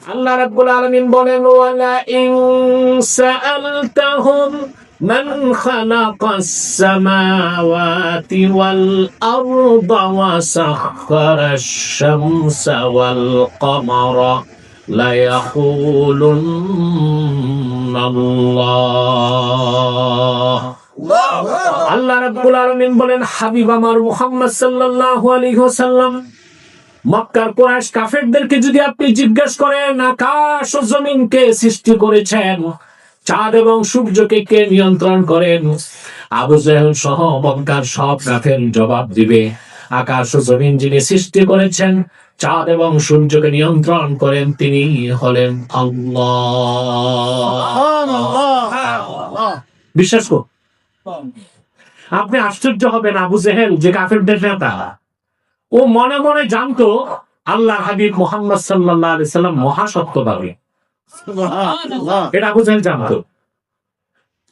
আল্লাহ রাব্বুল আলামিন বলেন, ওয়ালা ইন সাআলতাহুম মান খালাকাস সামাওয়াতি ওয়াল আরদা ওয়া সাখখারাশ শামসা ওয়াল কমারা লা ইয়াকুলুন্না আল্লাহ। আল্লাহ রাব্বুল আলামিন বলেন, হাবিব আমার মুহাম্মদ সাল্লাল্লাহু আলাইহি ওয়াসাল্লাম, মক্কার কুরাইশ কাফেরদেরকে যদি আপনি জিজ্ঞেস করেন আকাশ ও জমিনকে সৃষ্টি করেছেন, চাঁদ এবং সূর্যকে কে নিয়ন্ত্রণ করেন, আবু জেহেল সহ মক্কার সব কাফের জবাব দিবে, আকাশ ও জমিন যিনি সৃষ্টি করেছেন, চাঁদ এবং সূর্যকে নিয়ন্ত্রণ করেন, তিনি হলেন আল্লাহ। বিশ্বাস কর। আপনি আশ্চর্য হবেন, আবু জেহেল যে কাফেরদের নেতা, ও মনে মনে জানতো আল্লাহ হাবিব মুহাম্মদ সাল্লাল্লাহু আলাইহি সাল্লাম মহাসত্যবাদী। এটা আবু জেহেল জানতো।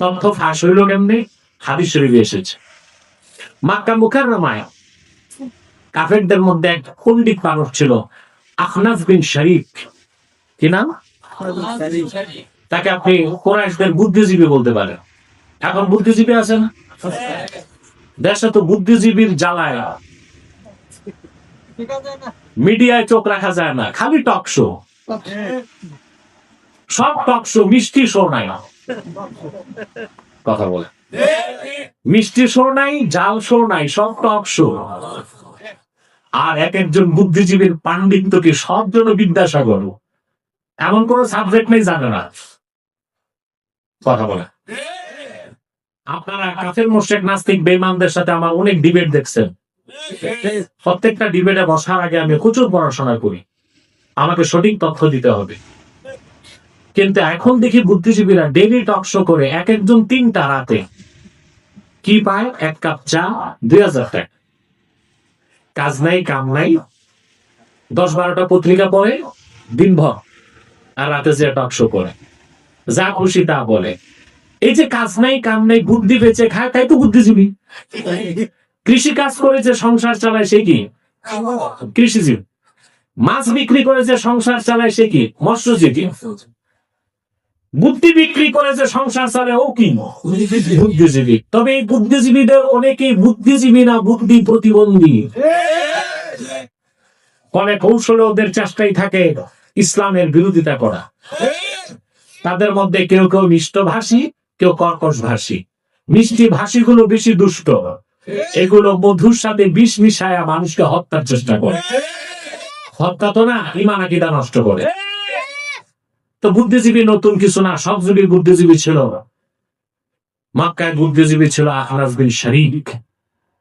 তথ্য ফাঁস হইল কেমনি? হাদিস শরীফে এসেছে, মক্কা মুকাররমায় কাফেরদের মধ্যে এক পণ্ডিত মানুষ ছিল, আখনাফ বিন শরীক। কি নাম? তাকে আপনি কুরাইশদের বুদ্ধিজীবী বলতে পারেন। এখন বুদ্ধিজীবী আছে না দেশে? তো বুদ্ধিজীবীর জ্বালায় মিডিয়ায় চোখ রাখা যায় না, খালি টক শো। সব টক শো, মিষ্টি শো নাই। কথা বলে মিষ্টি শো নাই, জাল শো নাই, সব টক শো। আর এক একজন বুদ্ধিজীবীর পাণ্ডিত্য কি সব জন্য বিদ্যাসাগর, এমন কোন সাবজেক্ট নেই জানে না। কথা বলে আপনারা কাফের মুশরিক নাস্তিক বেঈমানদের সাথে আমার অনেক ডিবেট দেখছেন। প্রত্যেকটা ডিবেটে বসার আগে আমি প্রচুর পড়াশোনা করি, আমাকে সঠিক তথ্য দিতে হবে। কিন্তু এখন দেখি বুদ্ধিজীবীরা ডেইলি টক শো করে এক একজন 3টা রাতে কি পায়? 1 কাপ চা 2000 টাকা, কাজ নাই কাম নাই, 10-12টা পত্রিকা পড়ে দিনভর, আর রাতে যে টক শো করে যা খুশি তা বলে। এই যে কাজ নাই কাম নাই, বুদ্ধি বেঁচে খায়, তাই তো বুদ্ধিজীবী। কৃষি কাজ করে যে সংসার চালায় সে কি? কৃষিজীবী। মাছ বিক্রি করে যে সংসার চালায় সে কি? মৎস্যজীবী। বুদ্ধি বিক্রি করে যে সংসার চালায় ও কি? বুদ্ধিজীবী। তবে এই বুদ্ধিজীবীদের অনেকেই বুদ্ধিজীবী না, বুদ্ধি প্রতিবন্ধী। ফলে কৌশলে ওদের চেষ্টাই থাকে ইসলামের বিরোধিতা করা। তাদের মধ্যে কেউ কেউ মিষ্টভাষী, কেউ কর্কশ ভাষী। মিষ্টি ভাষীগুলো বেশি দুষ্ট, এগুলো মধুর সাথে বিষ মিশায়া মানুষকে হত্যার চেষ্টা করে। হত্যা তো না, ঈমান আকীদা নষ্ট করে। তো বুদ্ধিজীবী নতুন কিছু না, সব যুগে বুদ্ধিজীবী ছিল। মক্কায় বুদ্ধিজীবী ছিল আখনাফ বিন শরীক।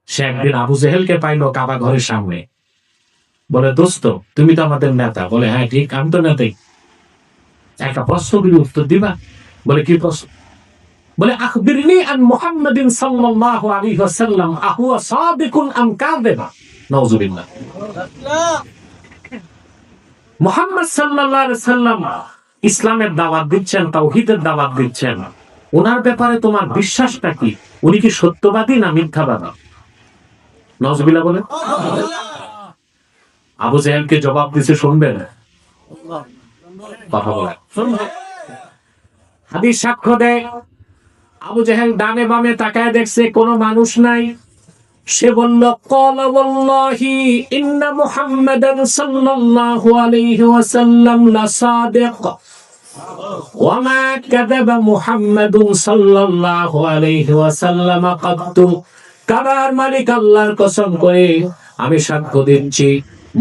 সে একদিন আবু জেহেলকে পাইল কাবা ঘরের সামনে, বলে, দোস্ত তুমি তো আমাদের নেতা। বলে, হ্যাঁ ঠিক, আমি তো নেতাই। একটা প্রশ্নগুলি উত্তর দিবা। বলে, কি প্রশ্ন? বলে, আখবিরনি আন মুহাম্মাদিন সাল্লাল্লাহু আলাইহি ওয়াসাল্লাম আহুয়া সাদিকুন আম কাযিবা। নাউযুবিল্লাহ। মুহাম্মদ সাল্লাল্লাহু আলাইহি ওয়াসাল্লাম ইসলামের দাওয়াত দিচ্ছেন, তাওহীদের দাওয়াত দিচ্ছেন, ওনার ব্যাপারে তোমার বিশ্বাসটা কি? উনি কি সত্যবাদী না মিথ্যাবাদী? নাউযুবিল্লাহ বলে। আবু জেহেলকে জবাব দিতে শুনবেন? কথা বলে হাদিস সাক্ষ্য দেয়, আবু জেহেল ডানে বামে তাকায় দেখছে কোনো মানুষ নাই। সে বলল, ক্বালা ওয়াল্লাহি ইন্না মুহাম্মাদান সাল্লাল্লাহু আলাইহি ওয়াসাল্লাম লাসাদিক ওয়া মা কাযাবা মুহাম্মাদুন সাল্লাল্লাহু আলাইহি ওয়াসাল্লাম কাত্তু। কাবার মালিক আল্লাহর কসম করে আমি সাক্ষ্য দিচ্ছি,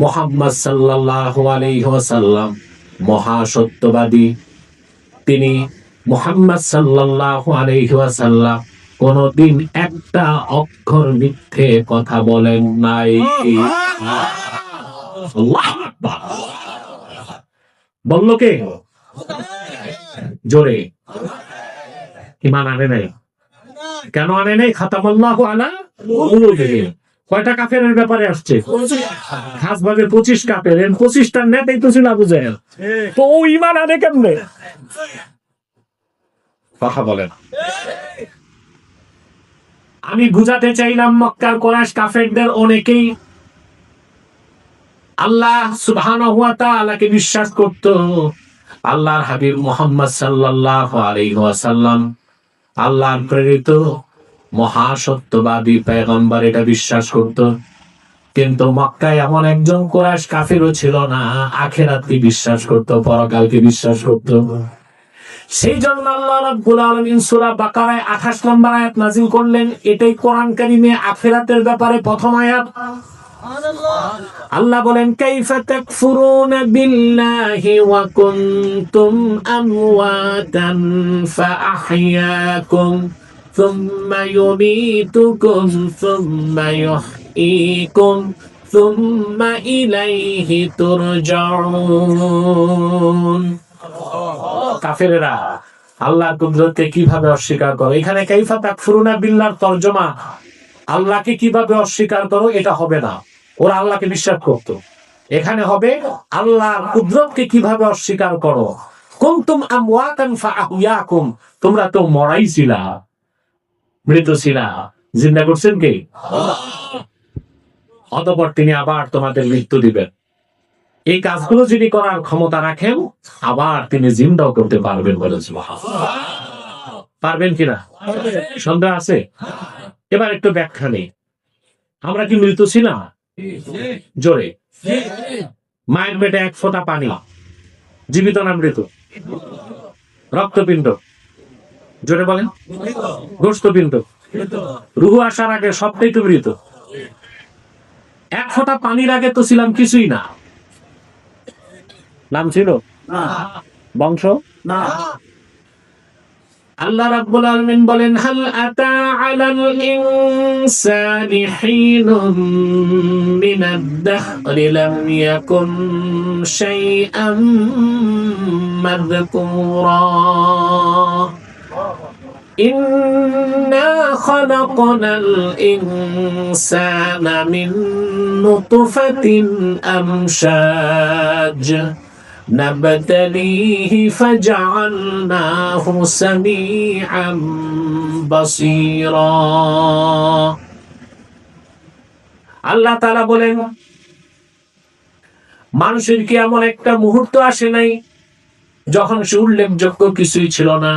মুহাম্মদ সাল্লাল্লাহু আলাইহি ওয়াসাল্লাম মহা সত্যবাদী। তিনি মুহাম্মদ সাল্লাল্লাহু আলাইহি ওয়াসাল্লাম কোনদিন একটা অক্ষর মিথ্যে কথা বলেন নাই। আল্লাহু আকবার। বলল কে? জোরে। ঈমান আনে নাই। কেন আনে নাই? খাতামাল্লাহু আলা কুলুবিহিম। কয়টা কাফেরের ব্যাপারে আসছে? খাসভাবে 25 কাফের। এর 25টার নেতাই তো ছিল আবু জেহেল। তো ও ঈমান আনে কেমনে? কথা বলেন। আমি বুঝাতে চাইলাম মক্কার কুরাইশ কাফেরদের অনেকেই আল্লাহ সুবহানাহু ওয়া তাআলাকে বিশ্বাস করত, আল্লাহর হাবিব মুহাম্মদ সাল্লাল্লাহু আলাইহি ওয়াসাল্লাম আল্লাহর প্রেরিত মহাসত্যবাদী পয়গম্বর, এটা বিশ্বাস করত। কিন্তু মক্কায় এমন একজন কুরাইশ কাফিরও ছিল না, আখিরাতকে বিশ্বাস করত, পরকালকে বিশ্বাস করত। সেই জন্য আল্লাহ রাব্বুল আলামিন সূরা বাকারায় 28 নম্বর আয়াত নাযিল করলেন। এটাই কোরআন কারীমে আখিরাতের ব্যাপারে প্রথম আয়াত। আল্লাহ বলেন, কাইফা তাকফুরুনা বিল্লাহি ওয়া কুনতুম আমওয়াতান ফাআহইয়াকুম সুম্মা ইউমীতুকুম সুম্মা ইউহয়ীকুম সুম্মা ইলাইহি তুরজাউন। কাফেরেরা আল্লাহর কুদরতকে কিভাবে অস্বীকার করো। এখানে কাইফা তাকফুরুনা বিল্লাহর তরজমা আল্লাহকে কিভাবে অস্বীকার করো, এটা হবে না। ওরা আল্লাহকে বিশ্বাস করত। এখানে হবে আল্লাহর কুদরতকে কিভাবে অস্বীকার করো। কুনতুম আমওয়াতান ফাআহইয়াকুম, তোমরা তো মরাই ছিলা, মৃত ছিলা, জিন্দা করছেন কে? অতঃপর তিনি আবার তোমাদের মৃত্যু দিবেন। এই কাজগুলো যিনি করার ক্ষমতা রাখেন, আবার তিনি জিন্দাও করতে পারবেন বলে। পারবেন কিনা সন্দেহ আছে? এবার একটু ব্যাখ্যা নেই। আমরা কি মৃত ছিলাম? জোরে। মায়ের পেটে এক ফোঁটা পানি, জীবিত না মৃত? রক্তপিণ্ড, জোরে বলেন। গোশতপিণ্ড, রুহু আসার আগে সবটাই তো মৃত। এক ফোঁটা পানির আগে তো ছিলাম কিছুই না। নাম ছিল বংশ না। আল্লাহ রাব্বুল আলামিন বলেন, হাল আতা আলাল ইনসানি হিনুম মিনাদ দাহরি লাম ইয়াকুন শাইআম মাযকুরা ইন্না খালাকনাল ইনসানা মিন নুতফাতিন আমশাজ নাবতালিহি ফাজআলনাহু সামিআম বাসীরা। আল্লাহ তাআলা বলেন, মানুষের কি এমন একটা মুহূর্ত আসে নাই যখন সে উল্লেখযোগ্য কিছুই ছিল না,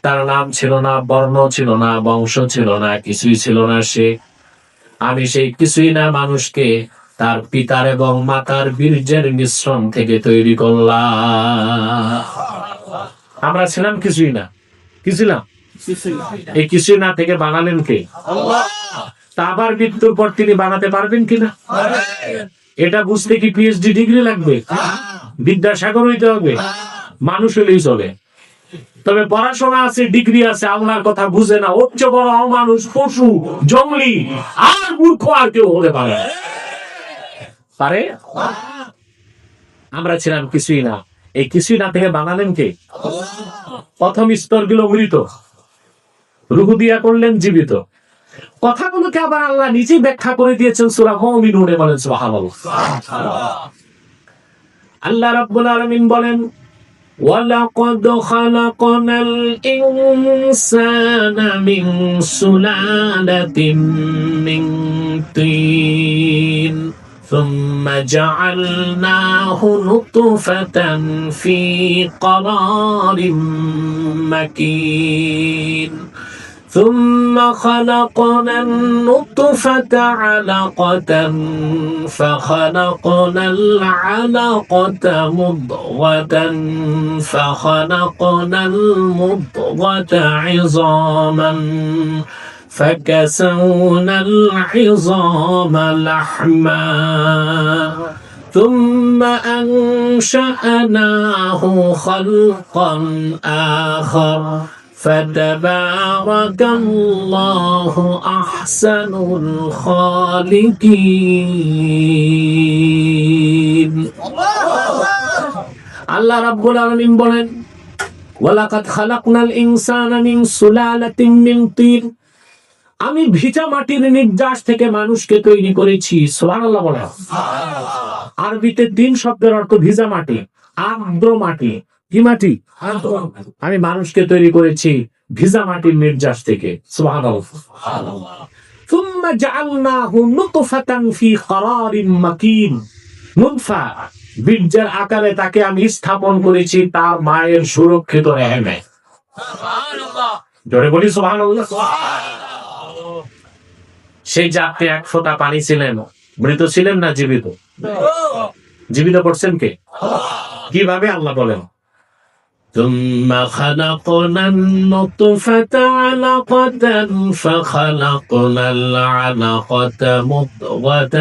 তার নাম ছিল না, বর্ণ ছিল না, বংশ ছিল না, কিছুই ছিল না। আমি সেই কিছুই না মানুষকে তার পিতার এবং মাতার বীর্যের মিশ্রণ থেকে তৈরি করলাম। আমরা ছিলাম কিছুই না, কি ছিলাম? এই কিছুই না থেকে বানালেন কে? আল্লাহ। তা আবার মৃত্যুর পর তিনি বানাতে পারবেন কিনা? এটা বুঝতে কি পিএইচডি ডিগ্রি লাগবে? বিদ্যাসাগর হইতে হবে? মানুষ হলেই চলে। তবে পড়াশোনা আছে, ডিগ্রি আছে, আল্লাহর কথা বুঝে না, উচ্চ বড় অমানুষ, পশু, জঙ্গলি আর মূর্খ আর কেউ হতে পারে পারে? আমরা ছিলাম কিছুই না। এই কিছুই না থেকে বানালেন কে? প্রথম স্তর গুলো মৃত, রূহ দিয়া করলেন জীবিত। কথাগুলোকে আবার আল্লাহ নিজেই ব্যাখ্যা করে দিয়েছেন সূরা মুমিনুনে, বলেন সুবহানাল্লাহ। আল্লাহ রাব্বুল আলামিন বলেন, ওয়ালাকাদ খালাকনাল ইনসানা মিন সুলালাতিন মিন তিন সুম্মা জাআলনাহু নুতফাতান ফি ক্বারারিম মাকিন ثم خلقنا النطفة علقة فخلقنا العلقة مضغة فخلقنا المضغة عظاما فكسونا العظام لحما ثم أنشأناه خلقا آخر فتبارك الله أحسن الخالقين। আল্লাহ রাব্বুল আলামিন বলেন, ওয়ালাকাদ খালাকনাল ইনসানা মিন সুলালাতিন মিন তিন, আমি ভিজা মাটির নির্যাস থেকে মানুষকে তৈরি করেছি। সুবহানাল্লাহ বলেন। আরবিতে তিন শব্দের অর্থ ভিজা মাটি, আর্দ্র মাটি। কি মাটি? আমি মানুষকে তৈরি করেছি ভিজা মাটির নির্যাস থেকে। সুবহানাল্লাহ। সুম্মা জাআলনাহু নুতফাতান ফি ক্বারারিম মাকিন, নুতফা বীর্যের আকারে তাকে আমি স্থাপন করেছি তার মায়ের সুরক্ষিত রেহেমে। জোরে বলি সুবহানাল্লাহ। সেই যে আপনি এক ফোঁটা পানি ছিলেন, মৃত ছিলেন না জীবিত? জীবিত করছেন কে? কিভাবে? আল্লাহ বলেন ثم خلقنا النطفة علقة فخلقنا العلقة مضغة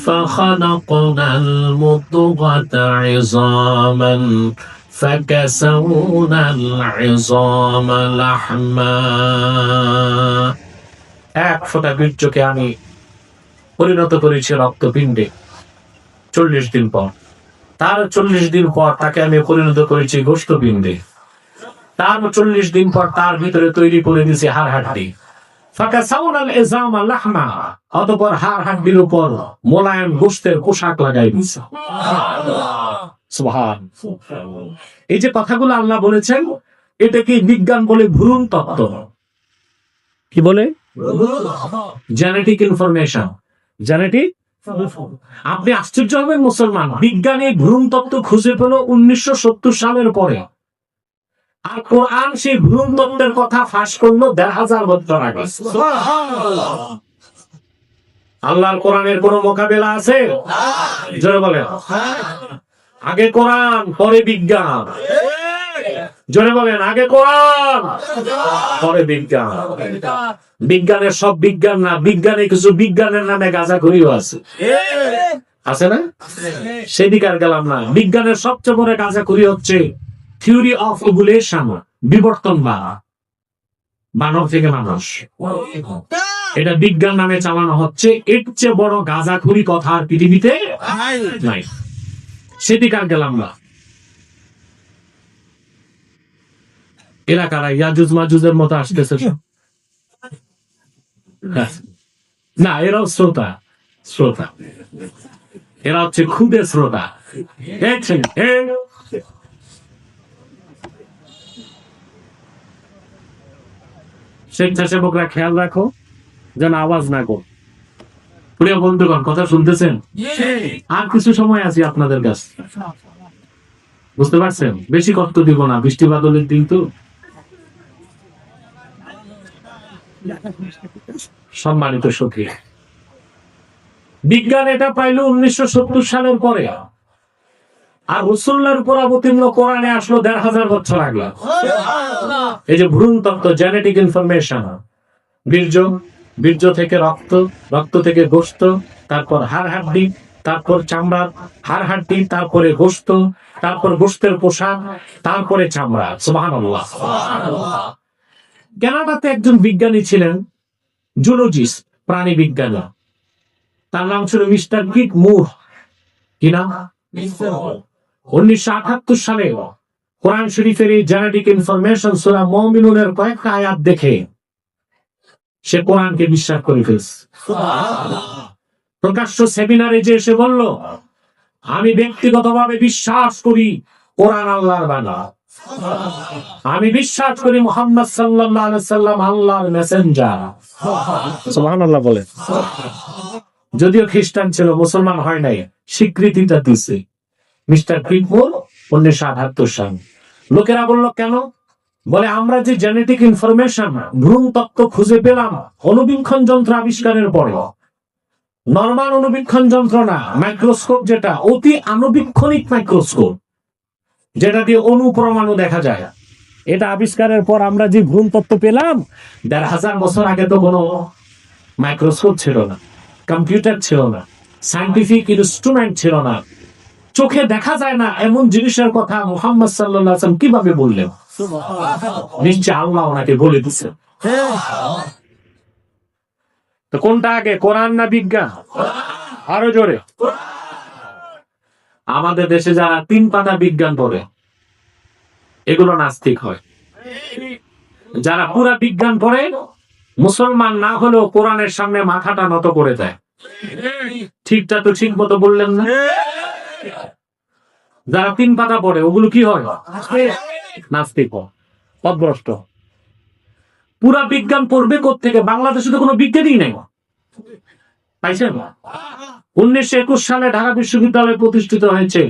فخلقنا المضغة عظاما فكسونا العظام لحما। এক ফোঁটা বীর্যকে আমি পরিণত করেছি রক্তপিণ্ডে 40 দিন পর। তার 40 দিন পর তাকে আমি পরিণত করেছি গোশতপিণ্ডে। তার 40 দিন পর তার ভিতরে তৈরি করে দিয়েছি হাড় হাড্ডি। ফাকাসাউনাল ইজামা লাহমা, অতঃপর হাড় হাড্ডির উপর মোলায়েম গোশতের পোশাক লাগাই দিয়েছি। সুবহানাল্লাহ। এই যে কথাগুলো আল্লাহ বলেছেন, এটাকে বিজ্ঞান বলে ভ্রূণ তত্ত্ব। কি বলে? Genetic information. জেনেটিক। আপনি আশ্চর্য হবেন মুসলমান, বিজ্ঞানী ভ্রূণ তত্ত্ব খুঁজে পেল 1970 সালের পরে, আর কোরআন সেই ভ্রূণ তত্ত্বের কথা ফাঁস করলো 1500 বছর আগে। আল্লাহর কোরআনের কোন মোকাবেলা আছে? জোরে বলেন। আগে কোরআন পরে বিজ্ঞান। জোরে বলেন, আগে কোরআন পরে বিজ্ঞান। বিজ্ঞানের সব বিজ্ঞান না, বিজ্ঞানে কিছু বিজ্ঞানের নামে গাঁজাখুরিও আছে, আছে না? সেদিকে আর গেলাম না। বিজ্ঞানের সবচেয়ে বড় গাঁজাখুরি হচ্ছে থিওরি অফ ইভলিউশন, বিবর্তনবাদ, মানব থেকে মানুষ। এটা বিজ্ঞান নামে চালানো হচ্ছে। এর চেয়ে বড় গাঁজাখুরি কথা আর পৃথিবীতে নাই। সেদিকে আর গেলাম না। এলাকারা ইয়াজুজ মাজুজের মতো আসতেছে না, এরাও শ্রোতা। শ্রোতা এরা হচ্ছে খুদে শ্রোতা। স্বেচ্ছাসেবকরা খেয়াল রাখো যেন আওয়াজ না কর। প্রিয় বন্ধুগণ, কথা শুনতেছেন? আর কিছু সময় আছি আপনাদের কাছে, বুঝতে পারছেন? বেশি কষ্ট দিব না, বৃষ্টি বাদলের দিন তো। সম্মানিত সখী, বিজ্ঞান এটা পাইল 1970 সালের পরে, আর রাসূলের উপর অবতীর্ণ কোরআনে আসলো 1500 বছর আগে। এই যে ভ্রূণ তত্ত্ব, জেনেটিক ইনফরমেশন, বীর্য, বীর্য থেকে রক্ত, রক্ত থেকে গোশত, তারপর হাড় হাড্ডি, তারপর চামড়া, হাড় হাড্ডি, তারপরে গোশত, তারপর গোশতের পোশাক, তারপরে চামড়া। সুবহানাল্লাহ। কানাডাতে একজন বিজ্ঞানী ছিলেন, জুলজিস্ট, প্রাণী বিজ্ঞানী। তার নাম ছিল মিস্টার কিট মুর। কি নাম? 1978 সালে কোরআন শরীফের এই জেনেটিক ইনফরমেশন সূরা মুমিনুনের কয়েকটা আয়াত দেখে সে কোরআনকে বিশ্বাস করে ফেলছে। প্রকাশ্য সেমিনারে যে এসে বলল, আমি ব্যক্তিগতভাবে বিশ্বাস করি কোরআন আল্লাহর বাণী, আমি বিশ্বাস করি মুহাম্মদ সাল্লাল্লাহু আলাইহি সাল্লাম আল্লাহর মেসেঞ্জার। সুবহানাল্লাহ বলে। যদিও খ্রিস্টান ছিল, মুসলমান হয় নাই, স্বীকৃতিটা দিছে মিস্টার কিটমুর 1978 সাল। লোকেরা বলল কেন? বলে আমরা যে জেনেটিক ইনফরমেশন, ভ্রূণ তত্ত্ব খুঁজে পেলাম অণুবীক্ষণ যন্ত্র আবিষ্কারের পরে। নরমাল অণুবীক্ষণ যন্ত্র না, মাইক্রোস্কোপ, যেটা অতি আণুবীক্ষণিক মাইক্রোস্কোপ, যেটা দিয়ে অণু পরমাণু দেখা যায়, এটা আবিষ্কারের পর আমরা যে ভ্রূণ তত্ত্ব পেলাম 1500 বছর আগে তো কোনো মাইক্রোস্কোপ ছিল না, কম্পিউটার ছিল না, সায়েন্টিফিক ইনস্ট্রুমেন্ট ছিল না, চোখে দেখা যায় না এমন জিনিসের কথা মুহাম্মদ সাল্লাল্লাহু আলাইহি ওয়াসাল্লাম কিভাবে বললেন? নিশ্চয় আল্লাহ ওনাকে বলে দিচ্ছেন। তো কোনটা আগে, কোরআন না বিজ্ঞান? আরো জোরে। আমাদের দেশে যারা 3 পাতা বিজ্ঞান পড়ে, এগুলো নাস্তিক হয়। যারা পুরা বিজ্ঞান পড়ে, মুসলমান না হলেও কোরআনের সামনে মাথাটা নত করে দেয়। ঠিকটা তো ঠিক মতো বললেন না? যারা 3 পাতা পড়ে, ওগুলো কি হয়? নাস্তিক হয়, পথভ্রষ্ট। পুরা বিজ্ঞান পড়বে কোত্থেকে? বাংলাদেশে তো কোনো বিজ্ঞানই নেই। পাইছেন? 1921 সালে ঢাকা বিশ্ববিদ্যালয় প্রতিষ্ঠিত হয়েছে।